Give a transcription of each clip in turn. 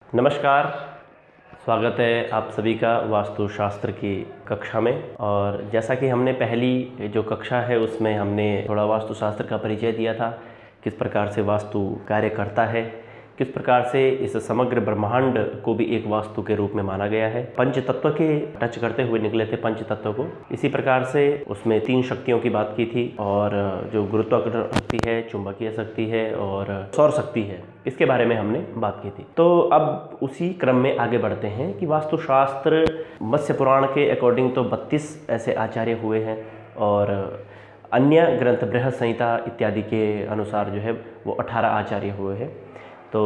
नमस्कार। स्वागत है आप सभी का वास्तुशास्त्र की कक्षा में। और जैसा कि हमने पहली जो कक्षा है उसमें हमने थोड़ा वास्तुशास्त्र का परिचय दिया था, किस प्रकार से वास्तु कार्य करता है, किस प्रकार से इस समग्र ब्रह्मांड को भी एक वास्तु के रूप में माना गया है। पंच तत्व के टच करते हुए निकले थे पंच तत्व को। इसी प्रकार से उसमें 3 शक्तियों की बात की थी, और जो गुरुत्वाकर्षण शक्ति है, चुंबकीय शक्ति है और सौर शक्ति है, इसके बारे में हमने बात की थी। तो अब उसी क्रम में आगे बढ़ते हैं कि वास्तुशास्त्र मत्स्य पुराण के अकॉर्डिंग तो 32 ऐसे आचार्य हुए हैं, और अन्य ग्रंथ बृहद संहिता इत्यादि के अनुसार जो है वो 18 आचार्य हुए हैं। तो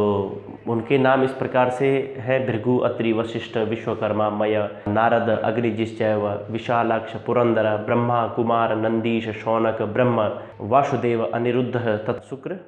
उनके नाम इस प्रकार से है: भृगु, अत्रि, वशिष्ठ, विश्वकर्मा, मय, नारद, अग्निजिश्चैव, विशालाक्ष, पुरंदर, ब्रह्मा, कुमार, नंदीश, शौनक, ब्रह्म, वासुदेव, अनिरुद्ध, तत्शुक्र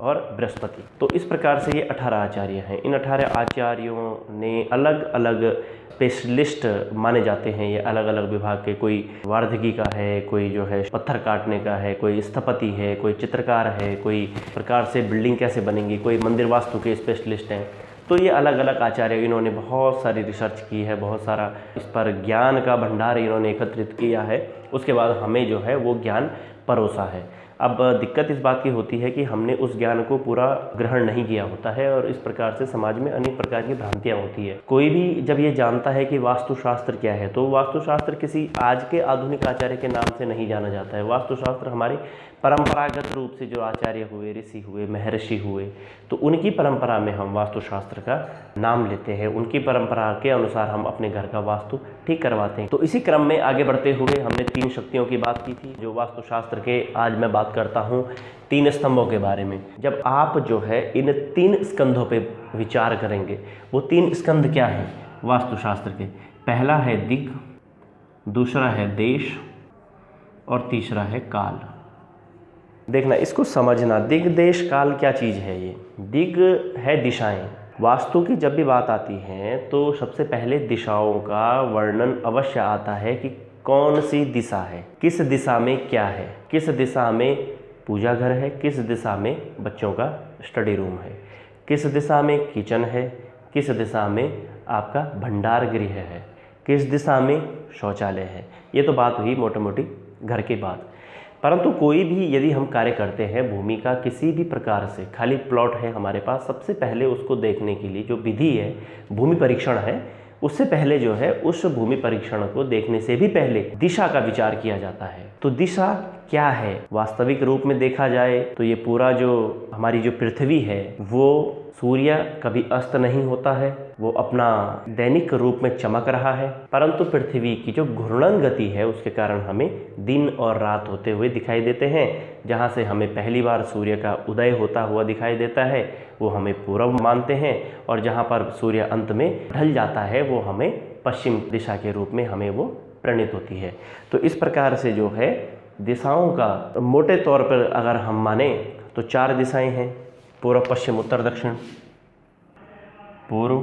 और बृहस्पति। तो इस प्रकार से ये 18 आचार्य हैं। इन 18 आचार्यों ने अलग अलग स्पेशलिस्ट माने जाते हैं। ये अलग अलग विभाग के, कोई वार्धकी का है, कोई जो है पत्थर काटने का है, कोई स्थपति है, कोई चित्रकार है, कोई प्रकार से बिल्डिंग कैसे बनेंगी, कोई मंदिर वास्तु के स्पेशलिस्ट हैं। तो ये अलग अलग आचार्य, इन्होंने बहुत सारी रिसर्च की है, बहुत सारा इस पर ज्ञान का भंडार इन्होंने एकत्रित किया है। उसके बाद हमें जो है वो ज्ञान परोसा है। अब दिक्कत इस बात की होती है कि हमने उस ज्ञान को पूरा ग्रहण नहीं किया होता है, और इस प्रकार से समाज में अनेक प्रकार की भ्रांतियाँ होती है। कोई भी जब ये जानता है कि वास्तुशास्त्र क्या है, तो वास्तुशास्त्र किसी आज के आधुनिक आचार्य के नाम से नहीं जाना जाता है। वास्तुशास्त्र हमारी परंपरागत रूप से जो आचार्य हुए, ऋषि हुए, महर्षि हुए, तो उनकी परंपरा में हम वास्तुशास्त्र का नाम लेते हैं। उनकी परंपरा के अनुसार हम अपने घर का वास्तु ठीक करवाते हैं। तो इसी क्रम में आगे बढ़ते हुए हमने 3 शक्तियों की बात की थी, जो वास्तुशास्त्र के आज मैं बात करता हूँ 3 स्तंभों के बारे में। जब आप जो है इन 3 स्कंधों पे विचार करेंगे, वो 3 स्कंध क्या हैं वास्तुशास्त्र के? पहला है दिक्, दूसरा है देश और तीसरा है काल। देखना, इसको समझना, दिग, देश, काल क्या चीज़ है। ये दिग है दिशाएं। वास्तु की जब भी बात आती है तो सबसे पहले दिशाओं का वर्णन अवश्य आता है कि कौन सी दिशा है, किस दिशा में क्या है, किस दिशा में पूजा घर है, किस दिशा में बच्चों का स्टडी रूम है, किस दिशा में किचन है, किस दिशा में आपका भंडार गृह है, किस दिशा में शौचालय है। ये तो बात हुई मोटी मोटी घर की बात। परंतु कोई भी यदि हम कार्य करते हैं भूमि का किसी भी प्रकार से, खाली प्लॉट है हमारे पास, सबसे पहले उसको देखने के लिए जो विधि है, भूमि परीक्षण है, उससे पहले जो है उस भूमि परीक्षण को देखने से भी पहले दिशा का विचार किया जाता है। तो दिशा क्या है वास्तविक रूप में देखा जाए तो ये पूरा जो हमारी जो पृथ्वी है, वो सूर्य कभी अस्त नहीं होता है, वो अपना दैनिक रूप में चमक रहा है, परंतु पृथ्वी की जो घूर्णन गति है उसके कारण हमें दिन और रात होते हुए दिखाई देते हैं। जहाँ से हमें पहली बार सूर्य का उदय होता हुआ दिखाई देता है वो हमें पूर्व मानते हैं, और जहाँ पर सूर्य अंत में ढल जाता है वो हमें पश्चिम दिशा के रूप में हमें वो प्रणीत होती है। तो इस प्रकार से जो है दिशाओं का मोटे तौर पर अगर हम माने तो 4 दिशाएं हैं: पूर्व, पश्चिम, उत्तर, दक्षिण। पूर्व,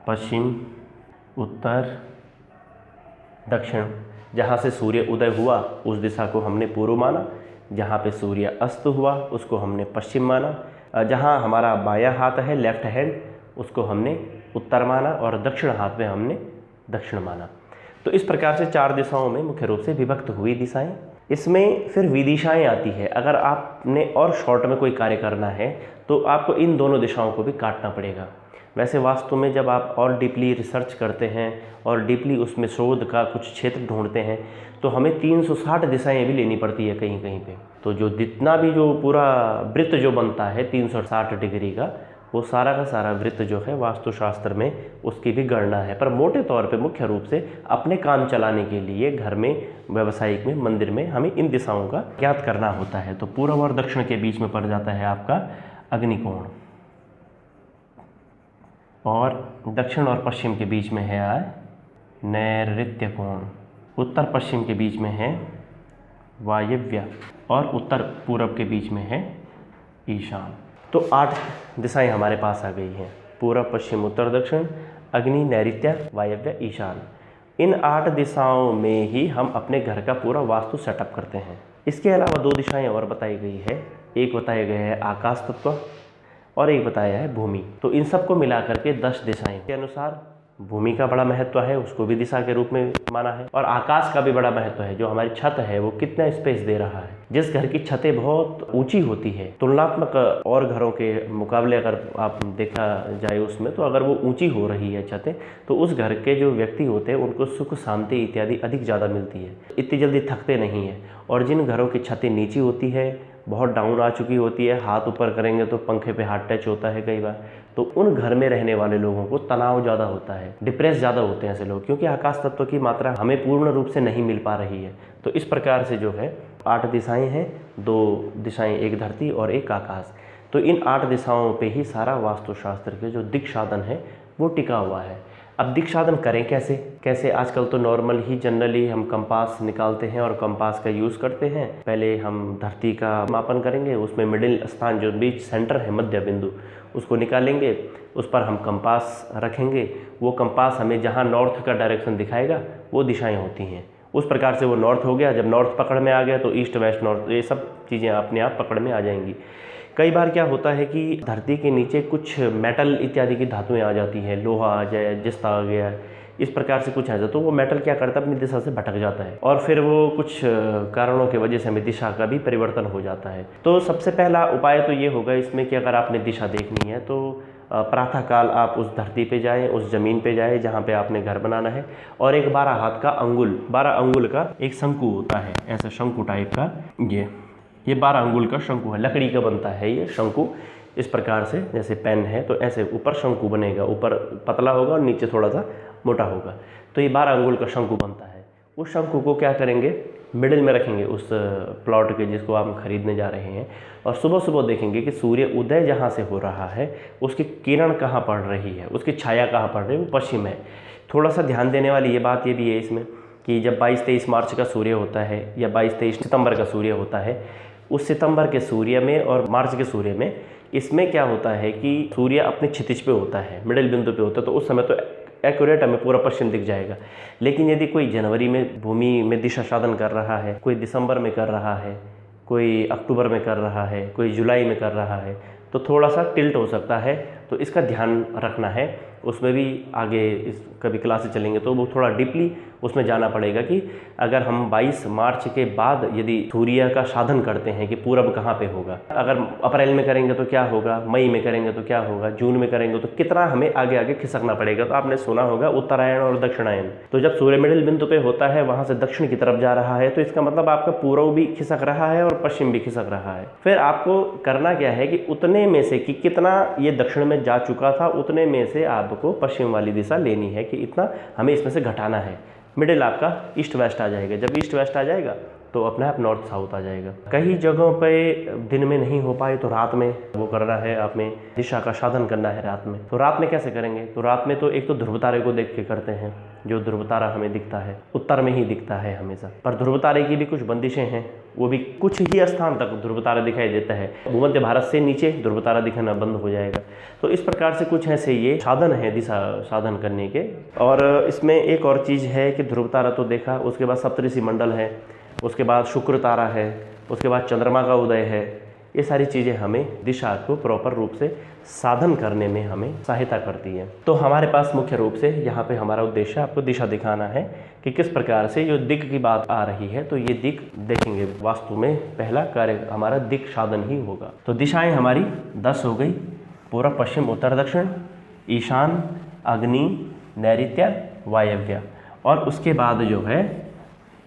पश्चिम, उत्तर, दक्षिण। जहाँ से सूर्य उदय हुआ उस दिशा को हमने पूर्व माना, जहाँ पे सूर्य अस्त हुआ उसको हमने पश्चिम माना, जहाँ हमारा बायां हाथ है, लेफ्ट हैंड, उसको हमने उत्तर माना, और दक्षिण हाथ में हमने दक्षिण माना। तो इस प्रकार से 4 दिशाओं में मुख्य रूप से विभक्त हुई दिशाएं। इसमें फिर विदिशाएं आती है। अगर आपने और शॉर्ट में कोई कार्य करना है तो आपको इन दोनों दिशाओं को भी काटना पड़ेगा। वैसे वास्तु में जब आप और डीपली रिसर्च करते हैं और डीपली उसमें शोध का कुछ क्षेत्र ढूंढते हैं तो हमें 360 दिशाएं भी लेनी पड़ती है कहीं कहीं पे। तो जो जितना भी जो पूरा वृत्त जो बनता है 360 डिग्री का, वो सारा का सारा वृत्त जो है वास्तुशास्त्र में उसकी भी गणना है। पर मोटे तौर पे मुख्य रूप से अपने काम चलाने के लिए घर में, व्यवसायिक में, मंदिर में हमें इन दिशाओं का ज्ञात करना होता है। तो पूर्व और दक्षिण के बीच में पड़ जाता है आपका अग्निकोण, और दक्षिण और पश्चिम के बीच में है नैऋत्य कोण, उत्तर पश्चिम के बीच में है वायव्य, और उत्तर पूर्व के बीच में है ईशान। तो 8 दिशाएं हमारे पास आ गई हैं: पूर्व, पश्चिम, उत्तर, दक्षिण, अग्नि, नैऋत्य, वायव्य, ईशान। इन 8 दिशाओं में ही हम अपने घर का पूरा वास्तु सेटअप करते हैं। इसके अलावा 2 दिशाएं और बताई गई है। एक बताया गया है आकाश तत्व, और एक बताया है भूमि। तो इन सबको मिला करके 10 दिशाएं के अनुसार भूमि का बड़ा महत्व है, उसको भी दिशा के रूप में माना है। और आकाश का भी बड़ा महत्व है, जो हमारी छत है वो कितना स्पेस दे रहा है। जिस घर की छतें बहुत ऊंची होती है तुलनात्मक और घरों के मुकाबले, अगर आप देखा जाए उसमें, तो अगर वो ऊंची हो रही है छतें, तो उस घर के जो व्यक्ति होते हैं उनको सुख शांति इत्यादि अधिक ज़्यादा मिलती है, इतनी जल्दी थकते नहीं है। और जिन घरों की छतें नीची होती है, बहुत डाउन आ चुकी होती है, हाथ ऊपर करेंगे तो पंखे पे हाथ टच होता है कई बार, तो उन घर में रहने वाले लोगों को तनाव ज़्यादा होता है, डिप्रेस ज़्यादा होते हैं ऐसे लोग, क्योंकि आकाश तत्व की मात्रा हमें पूर्ण रूप से नहीं मिल पा रही है। तो इस प्रकार से जो है 8 दिशाएं हैं, 2 दिशाएं, एक धरती और एक आकाश। तो इन 8 दिशाओं पे ही सारा वास्तुशास्त्र के जो दिक् साधन है वो टिका हुआ है। अब दिक् साधन करें कैसे आजकल तो नॉर्मल ही जनरली हम कंपास निकालते हैं और कंपास का यूज़ करते हैं। पहले हम धरती का मापन करेंगे, उसमें मिडिल स्थान जो बीच सेंटर है, मध्य बिंदु, उसको निकालेंगे, उस पर हम कंपास रखेंगे। वो कंपास हमें जहाँ नॉर्थ का डायरेक्शन दिखाएगा वो दिशाएं होती हैं। उस प्रकार से वो नॉर्थ हो गया। जब नॉर्थ पकड़ में आ गया तो ईस्ट वेस्ट नॉर्थ ये सब चीज़ें अपने आप पकड़ में आ जाएंगी। कई बार क्या होता है कि धरती के नीचे कुछ मेटल इत्यादि की धातुएं आ जाती हैं, लोहा आ जाए, जस्ता आ गया, इस प्रकार से कुछ आ जाए, तो वो मेटल क्या करता है, अपनी दिशा से भटक जाता है और फिर वो कुछ कारणों की वजह से हमें दिशा का भी परिवर्तन हो जाता है। तो सबसे पहला उपाय तो ये होगा इसमें कि अगर आपने दिशा देखनी है तो प्रातःकाल आप उस धरती पे जाएं, उस ज़मीन पे जाएं जहाँ पे आपने घर बनाना है, और एक 12 हाथ का अंगुल, 12 अंगुल का एक शंकु होता है, ऐसा शंकु टाइप का, ये 12 अंगुल का शंकु है, लकड़ी का बनता है ये शंकु। इस प्रकार से जैसे पेन है तो ऐसे ऊपर शंकु बनेगा, ऊपर पतला होगा और नीचे थोड़ा सा मोटा होगा। तो ये 12 अंगुल का शंकु बनता है। उस शंकु को क्या करेंगे, मिडिल में रखेंगे उस प्लॉट के जिसको आप खरीदने जा रहे हैं, और सुबह सुबह देखेंगे कि सूर्य उदय जहाँ से हो रहा है उसकी किरण कहाँ पड़ रही है, उसकी छाया कहाँ पड़ रही है, वो पश्चिम है। थोड़ा सा ध्यान देने वाली ये बात ये भी है इसमें कि जब 22-23 मार्च का सूर्य होता है या 22-23 सितंबर का सूर्य होता है, उस सितंबर के सूर्य में और मार्च के सूर्य में, इसमें क्या होता है कि सूर्य अपने क्षितिज पे होता है, मिडिल बिंदु पे होता है, तो उस समय तो एक्यूरेट हमें पूरा पश्चिम दिख जाएगा। लेकिन यदि कोई जनवरी में भूमि में दिशा साधन कर रहा है, कोई दिसंबर में कर रहा है, कोई अक्टूबर में कर रहा है, कोई जुलाई में कर रहा है, तो थोड़ा सा टिल्ट हो सकता है। तो इसका ध्यान रखना है। उसमें भी आगे कभी क्लासेस चलेंगे तो वो थोड़ा डीपली उसमें जाना पड़ेगा कि अगर हम 22 मार्च के बाद यदि सूर्य का साधन करते हैं कि पूरब कहाँ पे होगा, अगर अप्रैल में करेंगे तो क्या होगा, मई में करेंगे तो क्या होगा, जून में करेंगे तो कितना हमें आगे आगे खिसकना पड़ेगा। तो आपने सुना होगा उत्तरायण और दक्षिणायन, तो जब सूर्य मिडिल बिंदु पे होता है वहाँ से दक्षिण की तरफ जा रहा है, तो इसका मतलब आपका पूर्व भी खिसक रहा है और पश्चिम भी खिसक रहा है। फिर आपको करना क्या है कि उतने में से कि कितना ये दक्षिण में जा चुका था, उतने में से आपको पश्चिम वाली दिशा लेनी है कि इतना हमें इसमें से घटाना है। मिडिल आपका ईस्ट वेस्ट आ जाएगा। जब ईस्ट वेस्ट आ जाएगा तो अपने आप नॉर्थ साउथ आ जाएगा। कई जगहों पे दिन में नहीं हो पाए तो रात में वो करना है, आप में दिशा का साधन करना है रात में। तो रात में कैसे करेंगे, तो रात में तो एक तो ध्रुव तारे को देख के करते हैं। जो ध्रुव तारा हमें दिखता है उत्तर में ही दिखता है हमेशा, पर ध्रुव तारे की भी कुछ बंदिशें हैं, वो भी कुछ ही स्थान तक ध्रुव तारा दिखाई देता है। भूमध्य भारत से नीचे ध्रुव तारा दिखाना बंद हो जाएगा। तो इस प्रकार से कुछ ऐसे ये साधन है दिशा साधन करने के। और इसमें एक और चीज़ है कि ध्रुव तारा तो देखा, उसके बाद सप्तऋषि मंडल है, उसके बाद शुक्र तारा है, उसके बाद चंद्रमा का उदय है। ये सारी चीज़ें हमें दिशा को प्रॉपर रूप से साधन करने में हमें सहायता करती है। तो हमारे पास मुख्य रूप से यहाँ पे हमारा उद्देश्य आपको दिशा दिखाना है कि किस प्रकार से जो दिक् की बात आ रही है, तो ये दिक् देखेंगे। वास्तु में पहला कार्य हमारा दिक् साधन ही होगा। तो दिशाएं हमारी 10 हो गई, पूर्व पश्चिम उत्तर दक्षिण, ईशान, अग्नि, नैऋत्य, वायव्य, और उसके बाद जो है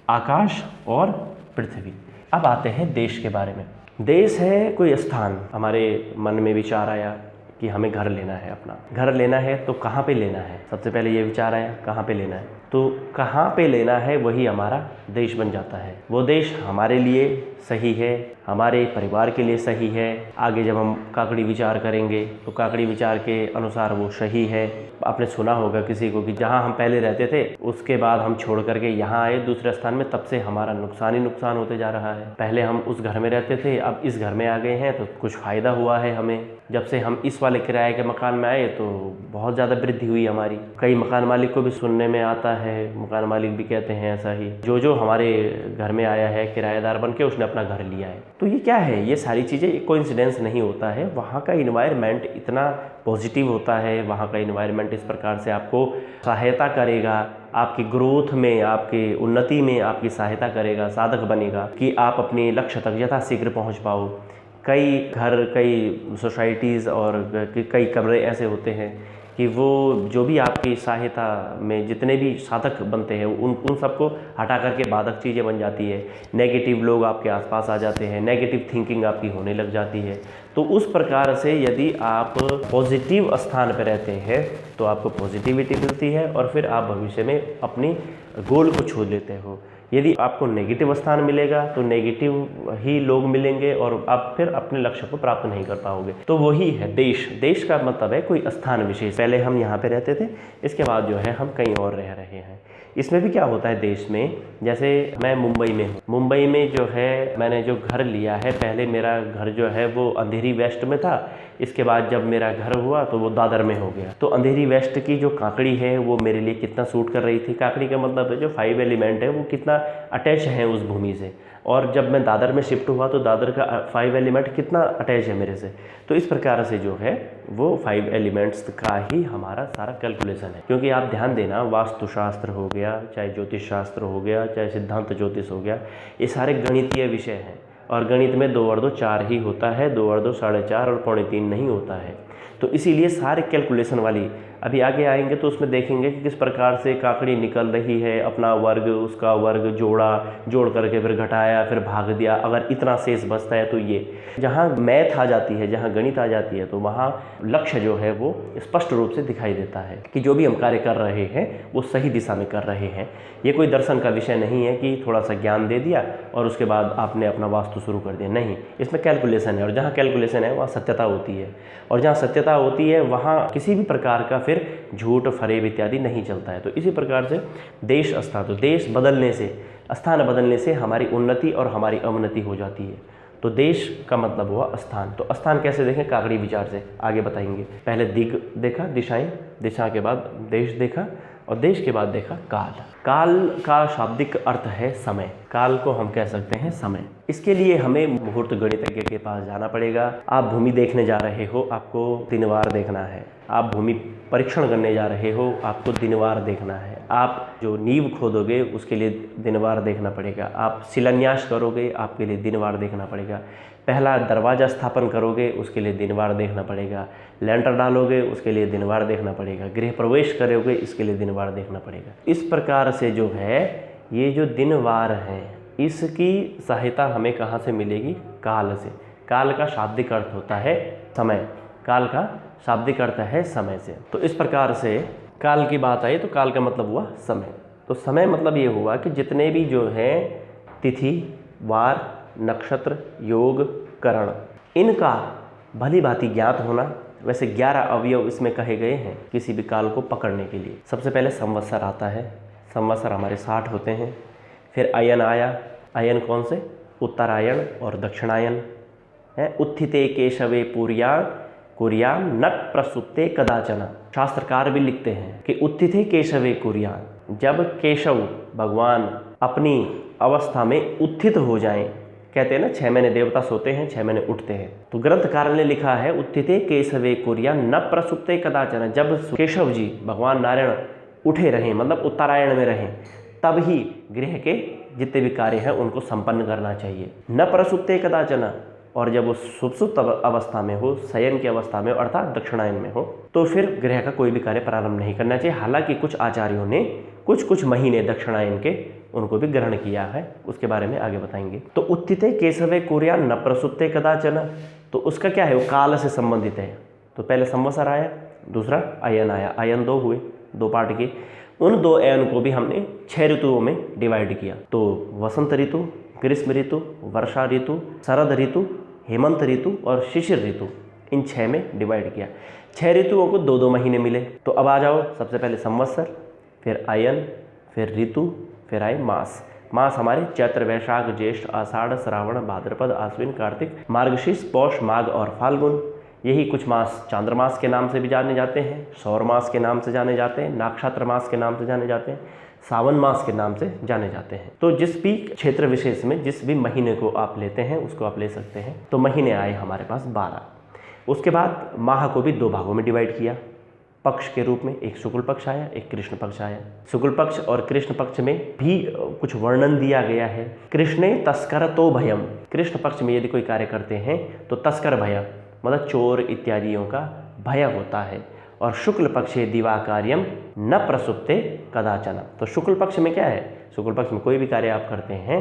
आकाश और पृथ्वी। अब आते हैं देश के बारे में। देश है कोई स्थान, हमारे मन में विचार आया कि हमें घर लेना है, अपना घर लेना है, तो कहाँ पे लेना है। सबसे पहले ये विचार आया कहाँ पे लेना है, तो कहाँ पे लेना है वही हमारा देश बन जाता है। वो देश हमारे लिए सही है, हमारे परिवार के लिए सही है। आगे जब हम काकड़ी विचार करेंगे तो काकड़ी विचार के अनुसार वो सही है। आपने सुना होगा किसी को कि जहाँ हम पहले रहते थे उसके बाद हम छोड़ करके यहाँ आए दूसरे स्थान में, तब से हमारा नुकसान ही नुकसान होते जा रहा है। पहले हम उस घर में रहते थे, अब इस घर में आ गए हैं तो कुछ फ़ायदा हुआ है हमें, जब से हम इस वाले किराए के मकान में आए तो बहुत ज़्यादा वृद्धि हुई हमारी। कई मकान मालिक को भी सुनने में आता है, मकान मालिक भी कहते हैं ऐसा ही, जो हमारे घर में आया है किराएदार बन के उसने अपना घर लिया है। तो ये क्या है, ये सारी चीज़ें कोइंसिडेंस नहीं होता है। वहाँ का इन्वायरमेंट इतना पॉजिटिव होता है, वहाँ का इन्वायरमेंट इस प्रकार से आपको सहायता करेगा, आपकी ग्रोथ में, आपकी उन्नति में आपकी सहायता करेगा, साधक बनेगा कि आप अपने लक्ष्य तक यथाशीघ्र पहुँच पाओ। कई घर, कई सोसाइटीज़ और कई कमरे ऐसे होते हैं कि वो जो भी आपकी सहायता में जितने भी साधक बनते हैं उन सबको हटा करके बाधक चीज़ें बन जाती है। नेगेटिव लोग आपके आसपास आ जाते हैं, नेगेटिव थिंकिंग आपकी होने लग जाती है। तो उस प्रकार से यदि आप पॉजिटिव स्थान पर रहते हैं तो आपको पॉजिटिविटी मिलती है और फिर आप भविष्य में अपनी गोल को छू लेते हो। यदि आपको नेगेटिव स्थान मिलेगा तो नेगेटिव ही लोग मिलेंगे और आप फिर अपने लक्ष्य को प्राप्त नहीं कर पाओगे। तो वही है देश। देश का मतलब है कोई स्थान विशेष। पहले हम यहाँ पे रहते थे, इसके बाद जो है हम कहीं और रह रहे हैं। इसमें भी क्या होता है देश में, जैसे मैं मुंबई में हूँ, मुंबई में जो है मैंने जो घर लिया है, पहले मेरा घर जो है वो अंधेरी वेस्ट में था। इसके बाद जब मेरा घर हुआ तो वो दादर में हो गया। तो अंधेरी वेस्ट की जो काकड़ी है वो मेरे लिए कितना सूट कर रही थी। काकड़ी का मतलब है जो 5 एलिमेंट है वो कितना अटैच है उस भूमि से। और जब मैं दादर में शिफ्ट हुआ तो दादर का 5 एलिमेंट कितना अटैच है मेरे से। तो इस प्रकार से जो है वो 5 एलिमेंट्स का ही हमारा सारा कैलकुलेशन है। क्योंकि आप ध्यान देना, वास्तुशास्त्र हो गया, चाहे ज्योतिष शास्त्र हो गया, चाहे सिद्धांत ज्योतिष हो गया, ये सारे गणितीय विषय हैं। और गणित में 2 और 2 4 ही होता है, 2 और 2 4.5 और 3.25 नहीं होता है। तो इसीलिए सारे कैलकुलेशन वाली, अभी आगे आएंगे तो उसमें देखेंगे कि किस प्रकार से काकड़ी निकल रही है, अपना वर्ग उसका वर्ग जोड़ करके फिर घटाया, फिर भाग दिया, अगर इतना शेष बचता है तो ये जहाँ मैथ आ जाती है, जहाँ गणित आ जाती है तो वहाँ लक्ष्य जो है वो स्पष्ट रूप से दिखाई देता है कि जो भी हम कार्य कर रहे हैं वो सही दिशा में कर रहे हैं। ये कोई दर्शन का विषय नहीं है कि थोड़ा सा ज्ञान दे दिया और उसके बाद आपने अपना वास्तु शुरू कर दिया, नहीं। इसमें कैलकुलेशन है और जहाँ कैलकुलेशन है वहाँ सत्यता होती है और जहाँ सत्यता होती है वहाँ किसी भी प्रकार का फिर झूठ, फरेब इत्यादि नहीं चलता है। तो इसी प्रकार से देश स्थान, तो देश बदलने से, स्थान बदलने से हमारी उन्नति और हमारी अवनति हो जाती है। तो देश का मतलब हुआ स्थान। तो स्थान कैसे देखें, काकड़ी विचार से आगे बताएंगे। पहले दिग देखा, दिशाएं, दिशा के बाद देश देखा और देश के बाद देखा काल। काल का शाब्दिक अर्थ है समय। काल को हम कह सकते हैं समय। इसके लिए हमें मुहूर्त गणितज्ञ के पास जाना पड़ेगा। आप भूमि देखने जा रहे हो, आपको दिनवार देखना है। आप भूमि परीक्षण करने जा रहे हो, आपको दिनवार देखना है। आप जो नींव खोदोगे उसके लिए दिनवार देखना पड़ेगा। आप शिलान्यास करोगे, आपके लिए दिनवार देखना पड़ेगा। पहला दरवाज़ा स्थापन करोगे उसके लिए दिनवार देखना पड़ेगा। लेंटर डालोगे उसके लिए दिनवार देखना पड़ेगा। गृह प्रवेश करोगे इसके लिए दिनवार देखना पड़ेगा। इस प्रकार से जो है ये जो दिनवार हैं इसकी सहायता हमें कहाँ से मिलेगी, काल से। काल का शाब्दिक अर्थ होता है समय। काल का शाब्दिक अर्थ है समय से। तो इस प्रकार से काल की बात आई तो काल का मतलब हुआ समय। तो समय मतलब ये हुआ कि जितने भी जो हैं तिथि, वार, नक्षत्र, योग, करण, इनका भली भांति ज्ञात होना। वैसे 11 अवयव इसमें कहे गए हैं किसी भी काल को पकड़ने के लिए। सबसे पहले संवत्सर आता है। संवत्सर हमारे 60 होते हैं। फिर अयन आया। अयन कौन से, उत्तरायण और दक्षिणायन है। उत्थिते केशवे कुर्यान नट प्रसुप्ते कदाचन। शास्त्रकार भी लिखते हैं कि उत्थिते केशवे कुर्यान, जब केशव भगवान अपनी अवस्था में उत्थित हो जाएं, कहते हैं ना 6 महीने देवता सोते हैं, 6 महीने उठते हैं। तो ग्रंथकार ने लिखा है उत्थिते केशवे कुर्यान न प्रसुप्ते कदाचन, जब केशव जी भगवान नारायण उठे रहें, मतलब उत्तरायण में रहें, तब ही गृह के जितने भी कार्य हैं उनको संपन्न करना चाहिए। न प्रसुप्ते कदाचन, और जब वो सुप्त अवस्था में हो, शयन की अवस्था में अर्थात दक्षिणायन में हो, तो फिर गृह का कोई भी कार्य प्रारंभ नहीं करना चाहिए। हालांकि कुछ आचार्यों ने कुछ महीने दक्षिणायन के उनको भी ग्रहण किया है, उसके बारे में आगे बताएंगे। तो उत्थिते केशवे कुर्यान न प्रसुप्ते कदाचन, तो उसका क्या है, वो काल से संबंधित है। तो पहले संवत्सर आया, दूसरा अयन आया। अयन 2 हुए, 2 पार्ट के। उन 2 अयन को भी हमने 6 ऋतुओं में डिवाइड किया। तो वसंत ऋतु, ग्रीष्म ऋतु, वर्षा ऋतु, शरद ऋतु, हेमंत ऋतु और शिशिर ऋतु, इन 6 में डिवाइड किया। 6 ऋतुओं को 2-2 महीने मिले। तो अब आ जाओ, सबसे पहले संवत्सर, फिर अयन, फिर ऋतु, फिर आए मास। मास हमारे चैत्र, वैशाख, ज्येष्ठ, आषाढ़, श्रावण, भाद्रपद, आश्विन, कार्तिक, मार्गशीर्ष, पौष, माघ और फाल्गुन। यही कुछ मास चांद्रमास के नाम से भी जाने जाते हैं, सौर मास के नाम से जाने जाते हैं, नाक्षत्र मास के नाम से जाने जाते हैं, सावन मास के नाम से जाने जाते हैं। तो जिस भी क्षेत्र विशेष में जिस भी महीने को आप लेते हैं उसको आप ले सकते हैं। तो महीने आए हमारे पास 12। उसके बाद माह को भी 2 भागों में डिवाइड किया पक्ष के रूप में, एक शुक्ल पक्ष आया, एक कृष्ण पक्ष आया। शुक्ल पक्ष और कृष्ण पक्ष में भी कुछ वर्णन दिया गया है। कृष्णे तस्कर तो भयम, कृष्ण पक्ष में यदि कोई कार्य करते हैं तो तस्कर भय मतलब चोर इत्यादियों का भय होता है। और शुक्ल पक्षे दिवा कार्यम न प्रसुप्ते कदाचन, तो शुक्ल पक्ष में क्या है, शुक्ल पक्ष में कोई भी कार्य आप करते हैं,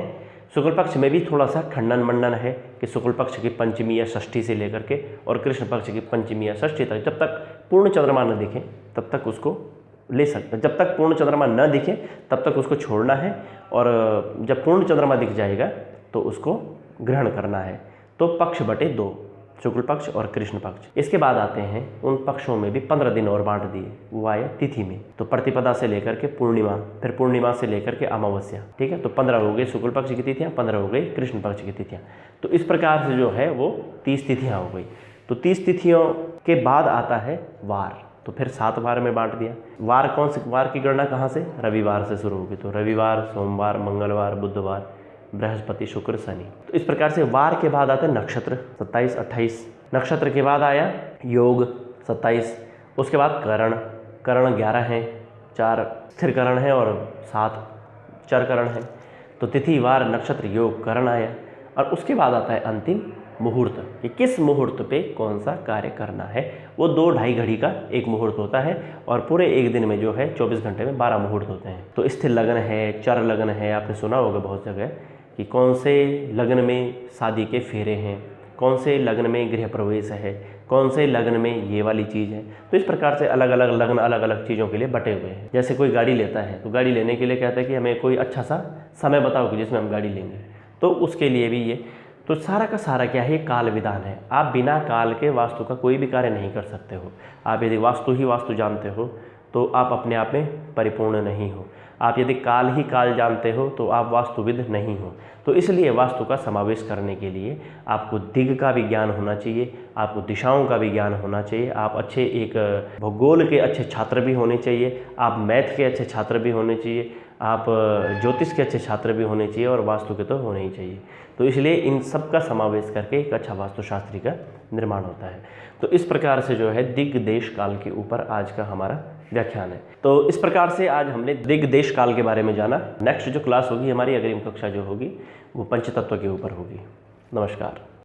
शुक्ल पक्ष में भी थोड़ा सा खंडन मंडन है कि शुक्ल पक्ष की पंचमी या षष्ठी से लेकर के और कृष्ण पक्ष की पंचमी या षष्ठी तक, जब तक पूर्ण चंद्रमा न दिखे तब तक उसको ले सकते, जब तक पूर्ण चंद्रमा न दिखे तब तक उसको छोड़ना है, और जब पूर्ण चंद्रमा दिख जाएगा तो उसको ग्रहण करना है। तो पक्ष बटे 2, शुक्ल पक्ष और कृष्ण पक्ष। इसके बाद आते हैं उन पक्षों में भी 15 दिन और बांट दिए, वो आए तिथि में। तो प्रतिपदा से लेकर के पूर्णिमा, फिर पूर्णिमा से लेकर के अमावस्या, ठीक है। तो 15 हो गई शुक्ल पक्ष की तिथियाँ, 15 हो गई कृष्ण पक्ष की तिथियाँ। तो इस प्रकार से जो है वो 30 तिथियाँ हो गई। तो 30 तिथियों के बाद आता है वार, तो फिर 7 वार में बांट दिया। वार कौन से, वार की गणना कहाँ से, रविवार से शुरू होगी। तो रविवार, सोमवार, मंगलवार, बुधवार, बृहस्पति, शुक्र, शनि। तो इस प्रकार से वार के बाद आते हैं नक्षत्र 27, 28। नक्षत्र के बाद आया योग 27। उसके बाद करण, करण 11 हैं, 4 स्थिर करण है और 7 चर करण है। तो तिथि, वार, नक्षत्र, योग, करण आया। और उसके बाद आता है अंतिम मुहूर्त, कि किस मुहूर्त पे कौन सा कार्य करना है। वो 2-2.5 घड़ी का एक मुहूर्त होता है, और पूरे एक दिन में जो है 24 घंटे में 12 मुहूर्त होते हैं। तो स्थिर लगन है, चर लगन है, आपने सुना होगा बहुत जगह कि कौन से लगन में शादी के फेरे हैं, कौन से लगन में गृह प्रवेश है, कौन से लगन में ये वाली चीज़ है। तो इस प्रकार से अलग अलग लगन अलग अलग चीज़ों के लिए बटे हुए हैं। जैसे कोई गाड़ी लेता है तो गाड़ी लेने के लिए कहता है कि हमें कोई अच्छा सा समय बताओ कि जिसमें हम गाड़ी लेंगे, तो उसके लिए भी ये, तो सारा का सारा क्या है, काल विधान है। आप बिना काल के वास्तु का कोई भी कार्य नहीं कर सकते हो। आप यदि वास्तु ही वास्तु जानते हो तो आप अपने आप में परिपूर्ण नहीं हो। आप यदि काल ही काल जानते हो तो आप वास्तुविद नहीं हो। तो इसलिए वास्तु का समावेश करने के लिए आपको दिग का भी ज्ञान होना चाहिए, आपको दिशाओं का भी ज्ञान होना चाहिए, आप अच्छे एक भूगोल के अच्छे छात्र भी होने चाहिए, आप मैथ के अच्छे छात्र भी होने चाहिए, आप ज्योतिष के अच्छे छात्र भी होने चाहिए, और वास्तु के तो होने ही चाहिए। तो इसलिए इन सब का समावेश करके एक अच्छा वास्तुशास्त्री का निर्माण होता है। तो इस प्रकार से जो है दिग देश काल के ऊपर आज का हमारा व्याख्यान है। तो इस प्रकार से आज हमने दिग देश काल के बारे में जाना। नेक्स्ट जो क्लास होगी हमारी, अग्रिम कक्षा जो होगी, वो पंचतत्व के ऊपर होगी। नमस्कार।